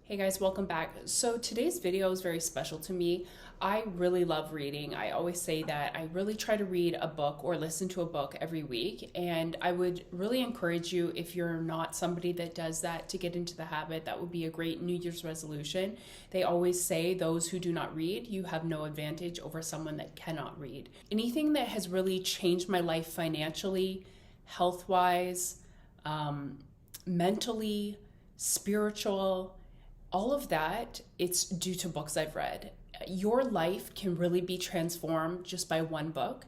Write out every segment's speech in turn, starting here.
Hey guys, welcome back. So today's video is very special to me. I really love reading. I always say that I really try to read a book or listen to a book every week. And I would really encourage you, if you're not somebody that does that, to get into the habit. That would be a great New Year's resolution. They always say those who do not read, you have no advantage over someone that cannot read. Anything that has really changed my life financially, health-wise, mentally, spiritual, all of that, it's due to books I've read. Your life can really be transformed just by one book.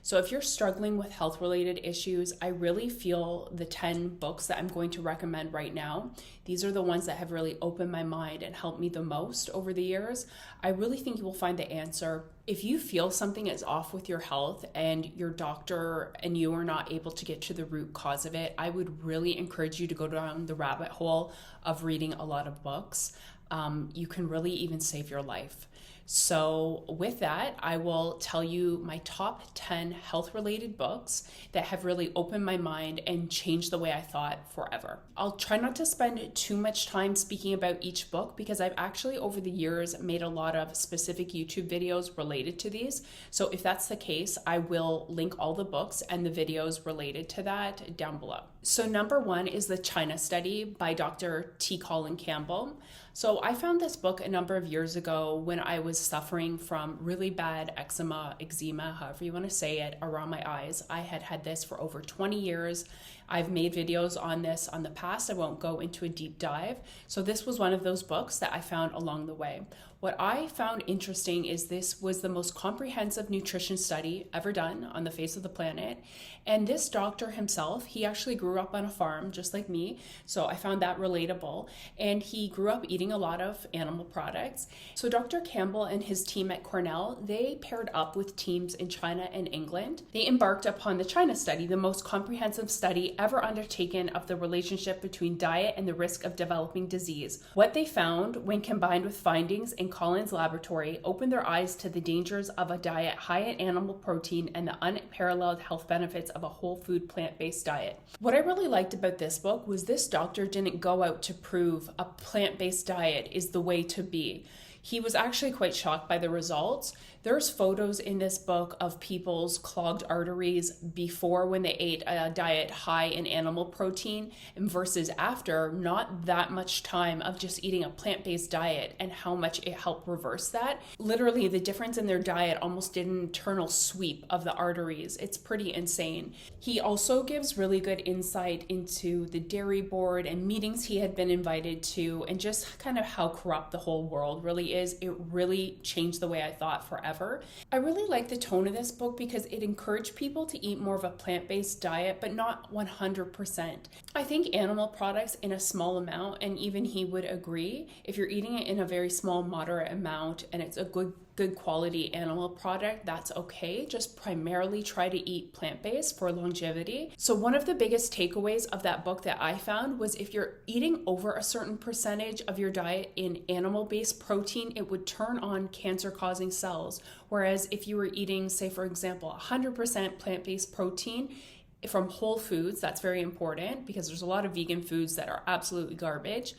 So if you're struggling with health-related issues, I really feel the 10 books that I'm going to recommend right now, these are the ones that have really opened my mind and helped me the most over the years. I really think you will find the answer. If you feel something is off with your health and your doctor and you are not able to get to the root cause of it, I would really encourage you to go down the rabbit hole of reading a lot of books. You can really even save your life. So with that, I will tell you my top 10 health-related books that have really opened my mind and changed the way I thought forever. I'll try not to spend too much time speaking about each book because I've actually over the years made a lot of specific YouTube videos related to these. So if that's the case, I will link all the books and the videos related to that down below. So number 1 is The China Study by Dr. T. Colin Campbell. So I found this book a number of years ago when I was suffering from really bad eczema, however you want to say it, around my eyes. I had had this for over 20 years. I've made videos on this on the past. I won't go into a deep dive. So this was one of those books that I found along the way. What I found interesting is this was the most comprehensive nutrition study ever done on the face of the planet. And this doctor himself, he actually grew up on a farm just like me. So I found that relatable. And he grew up eating a lot of animal products. So Dr. Campbell and his team at Cornell, they paired up with teams in China and England. They embarked upon the China Study, the most comprehensive study ever undertaken of the relationship between diet and the risk of developing disease. What they found, when combined with findings in Colin's laboratory, opened their eyes to the dangers of a diet high in animal protein and the unparalleled health benefits of a whole food plant-based diet. What I really liked about this book was this doctor didn't go out to prove a plant-based diet is the way to be. He was actually quite shocked by the results. There's photos in this book of people's clogged arteries before when they ate a diet high in animal protein and versus after, not that much time of just eating a plant-based diet and how much it helped reverse that. Literally, the difference in their diet almost did an internal sweep of the arteries. It's pretty insane. He also gives really good insight into the dairy board and meetings he had been invited to and just kind of how corrupt the whole world really is. It really changed the way I thought forever. I really like the tone of this book because it encouraged people to eat more of a plant-based diet, but not 100%. I think animal products in a small amount, and even he would agree, if you're eating it in a very small, moderate amount and it's a good quality animal product, that's okay. Just primarily try to eat plant-based for longevity. So one of the biggest takeaways of that book that I found was if you're eating over a certain percentage of your diet in animal-based protein, it would turn on cancer-causing cells. Whereas if you were eating, say for example, 100% plant-based protein from whole foods, that's very important because there's a lot of vegan foods that are absolutely garbage.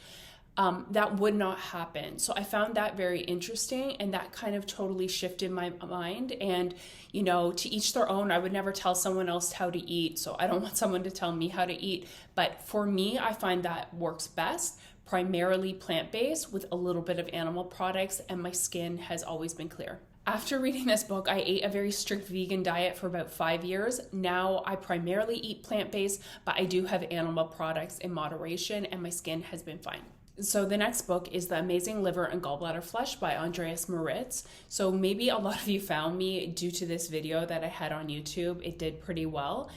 That would not happen. So I found that very interesting and that kind of totally shifted my mind. And, you know, to each their own, I would never tell someone else how to eat. So I don't want someone to tell me how to eat. But for me, I find that works best, primarily plant-based with a little bit of animal products, and my skin has always been clear. After reading this book, I ate a very strict vegan diet for about 5 years. Now I primarily eat plant-based, but I do have animal products in moderation and my skin has been fine. So the next book is The Amazing Liver and Gallbladder Flush by Andreas Moritz. So maybe a lot of you found me due to this video that I had on YouTube. It did pretty well.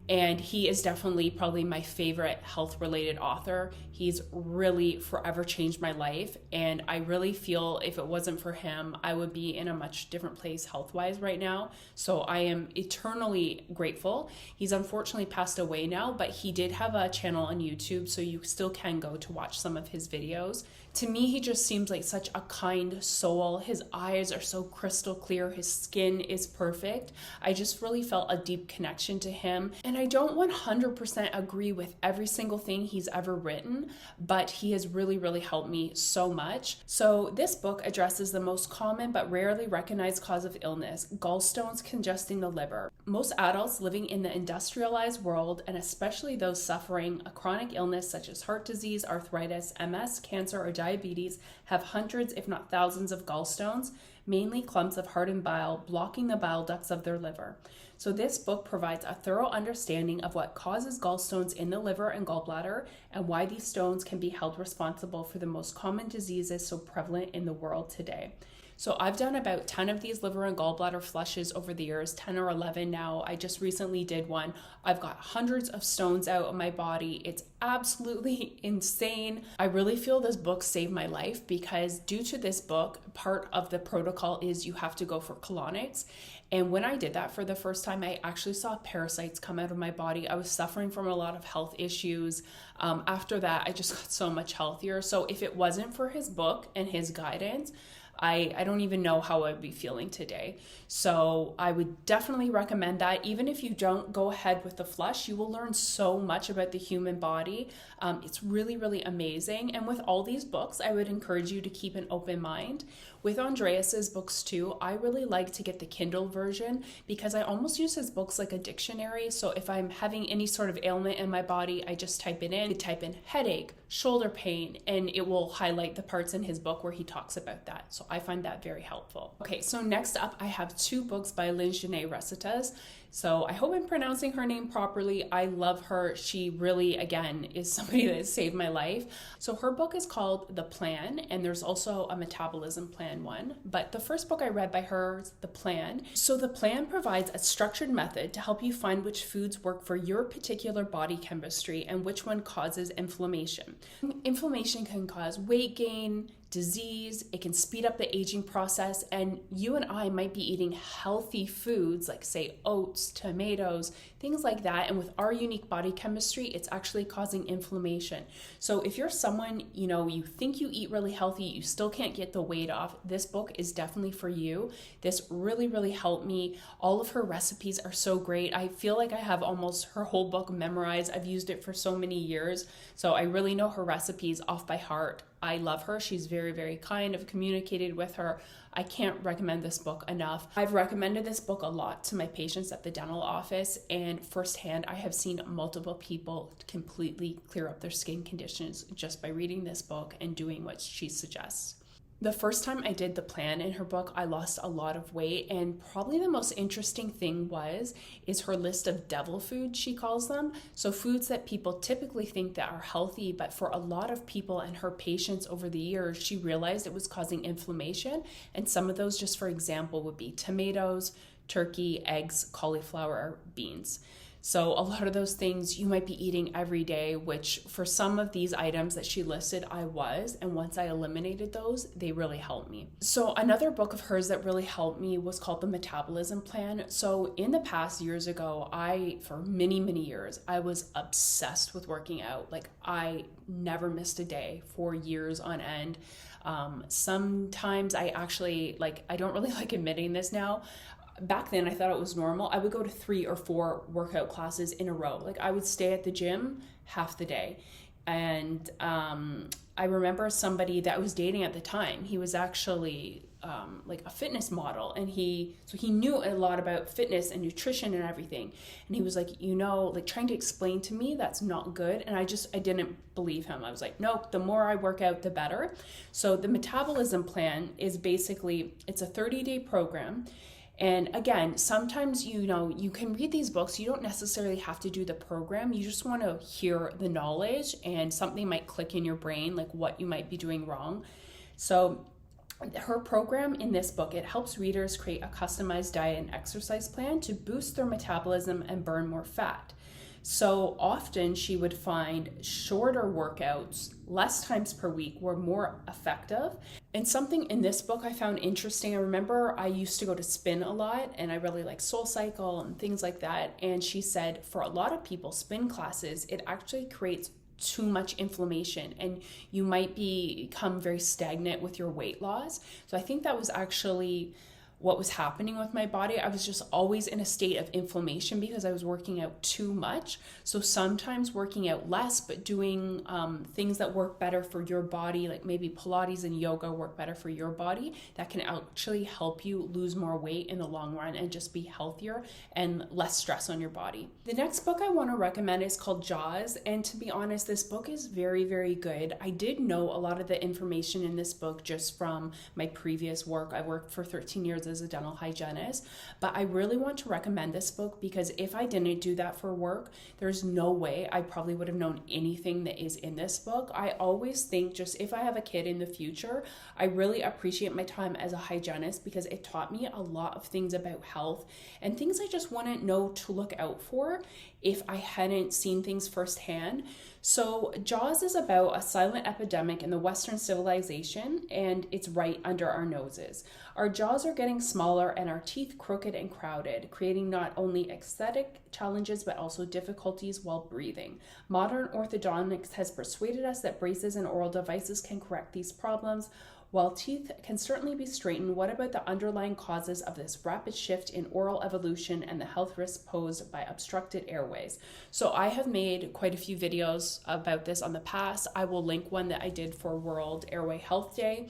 And he is definitely probably my favorite health-related author. He's really forever changed my life. And I really feel if it wasn't for him, I would be in a much different place health-wise right now. So I am eternally grateful. He's unfortunately passed away now, but he did have a channel on YouTube, so you still can go to watch some of his videos. To me, he just seems like such a kind soul. His eyes are so crystal clear. His skin is perfect. I just really felt a deep connection to him. And I don't 100% agree with every single thing he's ever written, but he has really helped me so much. So this book addresses the most common but rarely recognized cause of illness, gallstones congesting the liver. Most adults living in the industrialized world, and especially those suffering a chronic illness such as heart disease, arthritis, MS, cancer, or diabetes, have hundreds, if not thousands, of gallstones, mainly clumps of hardened bile blocking the bile ducts of their liver. So this book provides a thorough understanding of what causes gallstones in the liver and gallbladder, and why these stones can be held responsible for the most common diseases so prevalent in the world today. So I've done about 10 of these liver and gallbladder flushes over the years, 10 or 11 now. I just recently did one. I've got hundreds of stones out of my body. It's absolutely insane. I really feel this book saved my life, because due to this book, part of the protocol is you have to go for colonics. And when I did that for the first time, I actually saw parasites come out of my body. I was suffering from a lot of health issues. After that, I just got so much healthier. So if it wasn't for his book and his guidance, I don't even know how I'd be feeling today. So I would definitely recommend that. Even if you don't go ahead with the flush, you will learn so much about the human body. It's really amazing. And with all these books, I would encourage you to keep an open mind. With Andreas's books too, I really like to get the Kindle version, because I almost use his books like a dictionary. So if I'm having any sort of ailment in my body, I just type it in. I type in headache, shoulder pain, and it will highlight the parts in his book where he talks about that. So I find that very helpful. Okay, so next up, I have 2 books by Joni Recitas. So I hope I'm pronouncing her name properly. I love her. She really, again, is somebody that saved my life. So her book is called The Plan, and there's also a Metabolism Plan one. But the first book I read by her is The Plan. So The Plan provides a structured method to help you find which foods work for your particular body chemistry and which one causes inflammation. Inflammation can cause weight gain, disease, it can speed up the aging process, and you and I might be eating healthy foods like, say, oats, tomatoes, things like that, and with our unique body chemistry, it's actually causing inflammation. So if you're someone, you think you eat really healthy, you still can't get the weight off, this book is definitely for you. This really helped me. All of her recipes are so great. I feel like I have almost her whole book memorized. I've used it for so many years, so I really know her recipes off by heart. I love her. She's very kind. I've communicated with her. I can't recommend this book enough. I've recommended this book a lot to my patients at the dental office, and firsthand, I have seen multiple people completely clear up their skin conditions just by reading this book and doing what she suggests. The first time I did The Plan in her book, I lost a lot of weight, and probably the most interesting thing is her list of devil foods, she calls them. So foods that people typically think that are healthy, but for a lot of people and her patients over the years, she realized it was causing inflammation. And some of those, just for example, would be tomatoes, turkey, eggs, cauliflower, beans. So a lot of those things you might be eating every day, which for some of these items that she listed, I was. And once I eliminated those, they really helped me. So another book of hers that really helped me was called The Metabolism Plan. So in the past years ago, for many years, I was obsessed with working out. Like, I never missed a day for years on end. Sometimes I actually, I don't really like admitting this now. Back then, I thought it was normal. I would go to 3 or 4 workout classes in a row. I would stay at the gym half the day. And I remember somebody that I was dating at the time. He was actually a fitness model, and he knew a lot about fitness and nutrition and everything. And he was trying to explain to me that's not good. And I didn't believe him. I was like, nope, the more I work out, the better. So the Metabolism Plan is basically, it's a 30-day program. And again, sometimes, you can read these books. You don't necessarily have to do the program. You just want to hear the knowledge, and something might click in your brain, like what you might be doing wrong. So her program in this book, it helps readers create a customized diet and exercise plan to boost their metabolism and burn more fat. So often she would find shorter workouts, less times per week, were more effective. And something in this book I found interesting, I remember I used to go to spin a lot, and I really like SoulCycle and things like that. And she said for a lot of people, spin classes, it actually creates too much inflammation, and you might become very stagnant with your weight loss. So I think that was actually what was happening with my body. I was just always in a state of inflammation because I was working out too much. So sometimes working out less, but doing things that work better for your body, like maybe Pilates and yoga work better for your body, that can actually help you lose more weight in the long run and just be healthier and less stress on your body. The next book I want to recommend is called Jaws. And to be honest, this book is very, very good. I did know a lot of the information in this book just from my previous work. I worked for 13 years as a dental hygienist, but I really want to recommend this book because if I didn't do that for work, there's no way I probably would have known anything that is in this book. I always think just if I have a kid in the future, I really appreciate my time as a hygienist because it taught me a lot of things about health and things I just wouldn't know to look out for if I hadn't seen things firsthand. So Jaws is about a silent epidemic in the Western civilization, and it's right under our noses. Our jaws are getting smaller and our teeth crooked and crowded, creating not only aesthetic challenges but also difficulties while breathing. Modern orthodontics has persuaded us that braces and oral devices can correct these problems. While teeth can certainly be straightened, what about the underlying causes of this rapid shift in oral evolution and the health risks posed by obstructed airways? So I have made quite a few videos about this on the past. I will link one that I did for World Airway Health Day.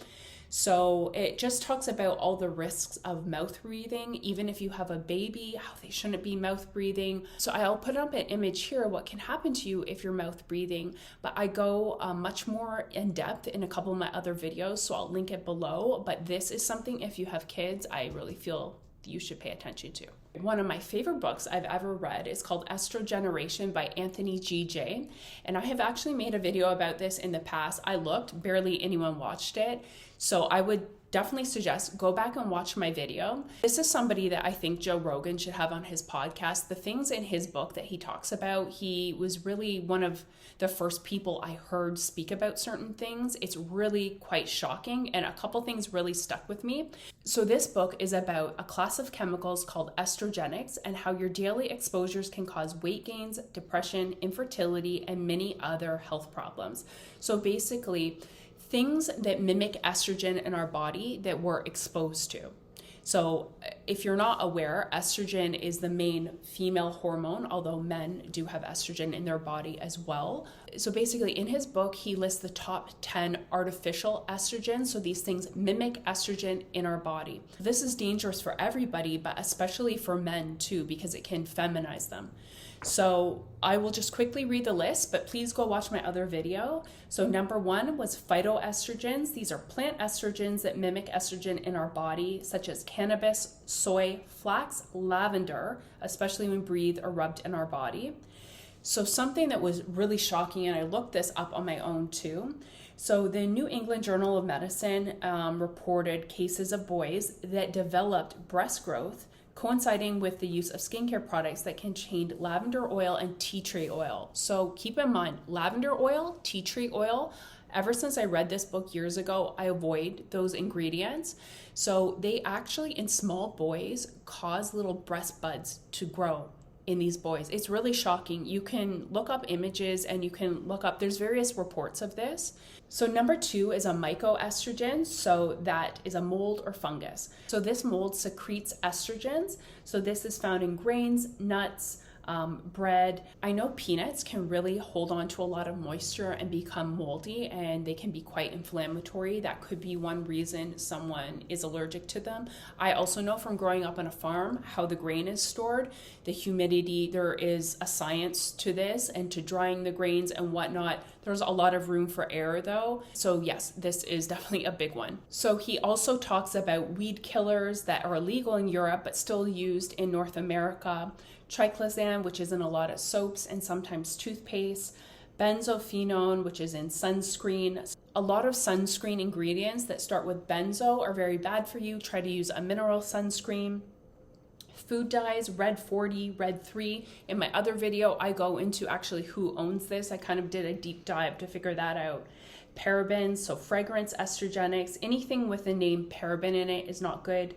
So it just talks about all the risks of mouth breathing, even if you have a baby, how they shouldn't be mouth breathing. So I'll put up an image here, what can happen to you if you're mouth breathing, but I go much more in depth in a couple of my other videos, so I'll link it below. But this is something, if you have kids, I really feel you should pay attention to. One of my favorite books I've ever read is called Estrogeneration by Anthony G.J. And I have actually made a video about this in the past. I looked, barely anyone watched it. So I would definitely suggest go back and watch my video. This is somebody that I think Joe Rogan should have on his podcast. The things in his book that he talks about, he was really one of the first people I heard speak about certain things. It's really quite shocking, and a couple things really stuck with me. So this book is about a class of chemicals called estrogenics and how your daily exposures can cause weight gains, depression, infertility, and many other health problems. So basically, things that mimic estrogen in our body that we're exposed to. So if you're not aware, estrogen is the main female hormone, although men do have estrogen in their body as well. So basically in his book, he lists the top 10 artificial estrogens. So these things mimic estrogen in our body. This is dangerous for everybody, but especially for men too, because it can feminize them. So I will just quickly read the list, but please go watch my other video. So number 1 was phytoestrogens. These are plant estrogens that mimic estrogen in our body, such as cannabis, soy, flax, lavender, especially when breathed or rubbed in our body. So something that was really shocking, and I looked this up on my own too. So the New England Journal of Medicine reported cases of boys that developed breast growth coinciding with the use of skincare products that contained lavender oil and tea tree oil. So keep in mind, lavender oil, tea tree oil, ever since I read this book years ago, I avoid those ingredients. So they actually, in small boys, cause little breast buds to grow in these boys. It's really shocking. You can look up images and you can look up, there's various reports of this. So number 2 is a mycoestrogen. So that is a mold or fungus. So this mold secretes estrogens. So this is found in grains, nuts, bread. I know peanuts can really hold on to a lot of moisture and become moldy, and they can be quite inflammatory. That could be one reason someone is allergic to them. I also know from growing up on a farm how the grain is stored, the humidity, there is a science to this and to drying the grains and whatnot. There's a lot of room for error though. So yes, this is definitely a big one. So he also talks about weed killers that are illegal in Europe but still used in North America. Triclosan, which is in a lot of soaps and sometimes toothpaste. Benzophenone, which is in sunscreen. A lot of sunscreen ingredients that start with benzo are very bad for you. Try to use a mineral sunscreen. Food dyes, Red 40, Red 3. In my other video, I go into actually who owns this. I kind of did a deep dive to figure that out. Parabens, so fragrance, estrogenics, anything with the name paraben in it is not good.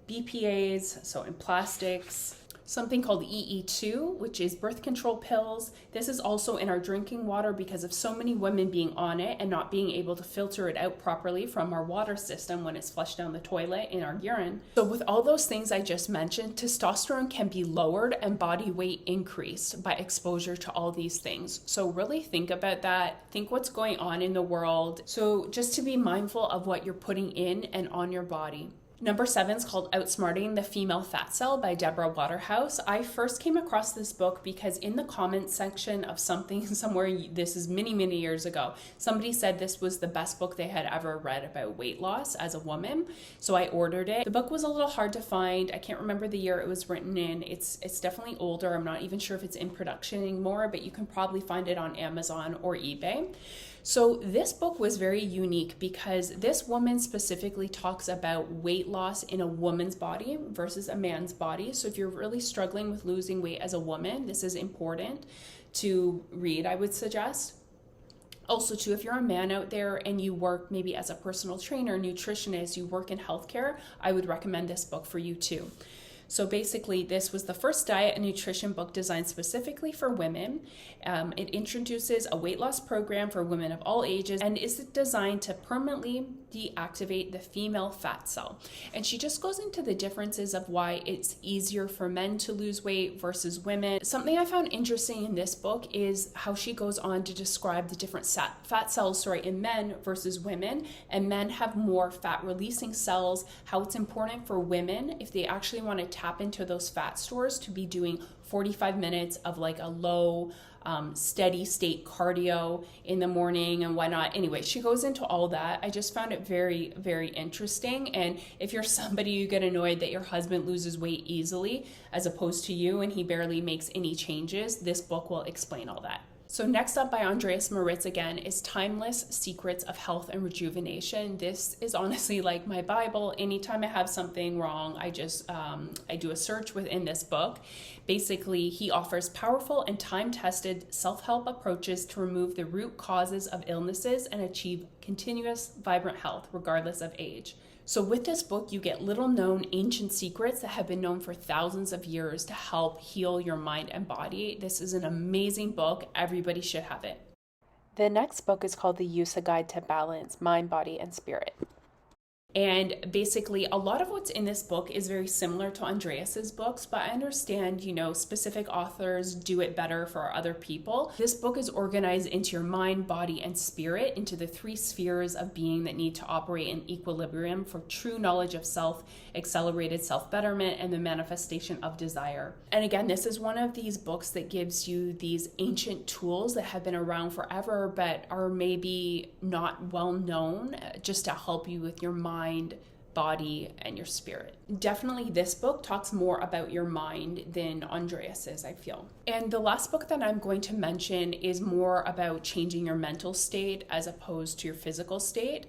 BPAs, so in plastics. something called EE2, which is birth control pills. This is also in our drinking water because of so many women being on it and not being able to filter it out properly from our water system when it's flushed down the toilet in our urine. So with all those things I just mentioned, testosterone can be lowered and body weight increased by exposure to all these things. So really think about that. Think what's going on in the world. So just to be mindful of what you're putting in and on your body. Number 7 is called Outsmarting the Female Fat Cell by Deborah Waterhouse. I first came across this book because in the comments section of something somewhere, this is many, many years ago, somebody said this was the best book they had ever read about weight loss as a woman. So I ordered it. The book was a little hard to find. I can't remember the year it was written in. It's definitely older. I'm not even sure if it's in production anymore, but you can probably find it on Amazon or eBay. So this book was very unique because this woman specifically talks about weight loss in a woman's body versus a man's body. So if you're really struggling with losing weight as a woman, this is important to read, I would suggest. Also, too, if you're a man out there and you work maybe as a personal trainer, nutritionist, you work in healthcare, I would recommend this book for you too. So basically, this was the first diet and nutrition book designed specifically for women. It introduces a weight loss program for women of all ages and is designed to permanently deactivate the female fat cell. And she just goes into the differences of why it's easier for men to lose weight versus women. Something I found interesting in this book is how she goes on to describe the different fat cells in men versus women. And men have more fat releasing cells, how it's important for women, if they actually want to tap into those fat stores, to be doing 45 minutes of like a low steady state cardio in the morning and whatnot. Anyway, she goes into all that. I just found it very, very interesting. And if you're somebody you get annoyed that your husband loses weight easily as opposed to you and he barely makes any changes, this book will explain all that. So next up by Andreas Moritz again is Timeless Secrets of Health and Rejuvenation. This is honestly like my Bible. Anytime I have something wrong, I do a search within this book. Basically, he offers powerful and time-tested self-help approaches to remove the root causes of illnesses and achieve continuous, vibrant health regardless of age. So with this book, you get little known ancient secrets that have been known for thousands of years to help heal your mind and body. This is an amazing book. Everybody should have it. The next book is called The YUSA Guide to Balance, Mind, Body, and Spirit. And basically, a lot of what's in this book is very similar to Andreas's books, but I understand, specific authors do it better for other people. This book is organized into your mind, body, and spirit, into the 3 spheres of being that need to operate in equilibrium for true knowledge of self, accelerated self-betterment, and the manifestation of desire. And again, this is one of these books that gives you these ancient tools that have been around forever, but are maybe not well known, just to help you with your mind, body, and your spirit. Definitely this book talks more about your mind than Andreas's, I feel. And the last book that I'm going to mention is more about changing your mental state as opposed to your physical state.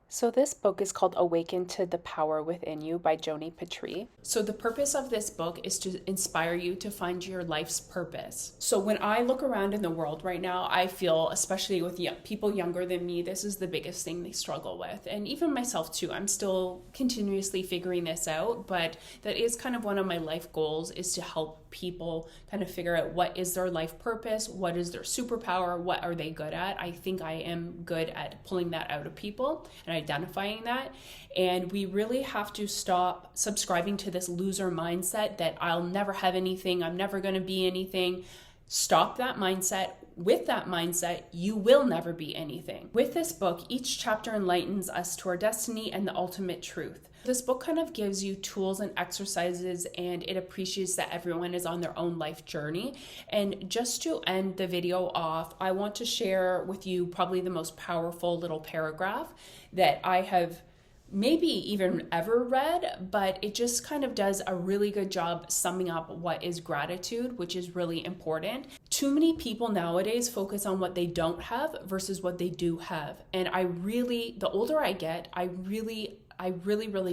So this book is called Awaken to the Power Within You by Joni Patry. So the purpose of this book is to inspire you to find your life's purpose. So when I look around in the world right now, I feel, especially with people younger than me, this is the biggest thing they struggle with. And even myself too, I'm still continuously figuring this out, but that is kind of one of my life goals, is to help people kind of figure out what is their life purpose, what is their superpower, what are they good at. I think I am good at pulling that out of people and identifying that. And we really have to stop subscribing to this loser mindset that I'll never have anything, I'm never going to be anything. Stop that mindset. With that mindset, you will never be anything. With this book, each chapter enlightens us to our destiny and the ultimate truth. This book kind of gives you tools and exercises, and it appreciates that everyone is on their own life journey. And just to end the video off, I want to share with you probably the most powerful little paragraph that I have maybe even ever read, but it just kind of does a really good job summing up what is gratitude, which is really important. Too many people nowadays focus on what they don't have versus what they do have. And the older I get, I really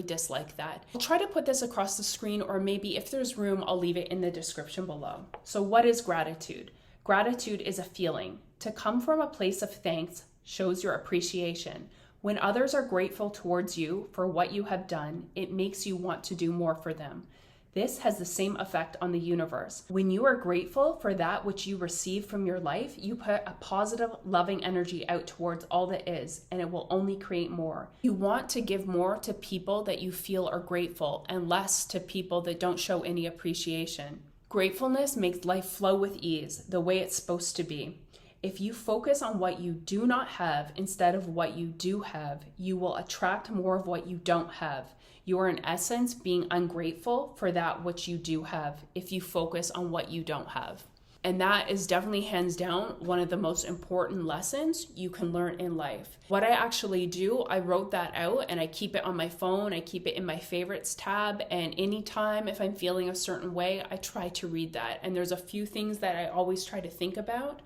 dislike that. I'll try to put this across the screen, or maybe if there's room, I'll leave it in the description below. So what is gratitude? Gratitude is a feeling. To come from a place of thanks shows your appreciation. When others are grateful towards you for what you have done, it makes you want to do more for them. This has the same effect on the universe. When you are grateful for that which you receive from your life, you put a positive, loving energy out towards all that is, and it will only create more. You want to give more to people that you feel are grateful and less to people that don't show any appreciation. Gratefulness makes life flow with ease, the way it's supposed to be. If you focus on what you do not have instead of what you do have, you will attract more of what you don't have. You are in essence being ungrateful for that which you do have if you focus on what you don't have. And that is definitely hands down one of the most important lessons you can learn in life. What I actually do, I wrote that out and I keep it on my phone. I keep it in my favorites tab. And anytime if I'm feeling a certain way, I try to read that. And there's a few things that I always try to think about.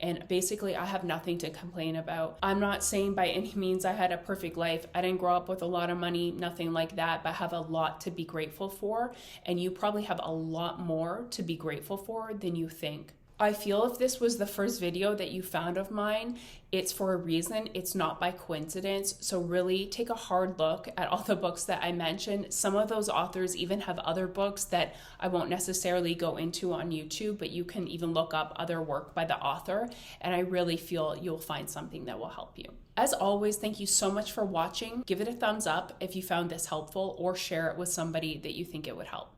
And basically, I have nothing to complain about. I'm not saying by any means I had a perfect life. I didn't grow up with a lot of money, nothing like that, but I have a lot to be grateful for. And you probably have a lot more to be grateful for than you think. I feel if this was the first video that you found of mine, it's for a reason. It's not by coincidence. So really take a hard look at all the books that I mentioned. Some of those authors even have other books that I won't necessarily go into on YouTube, but you can even look up other work by the author. And I really feel you'll find something that will help you. As always, thank you so much for watching. Give it a thumbs up if you found this helpful, or share it with somebody that you think it would help.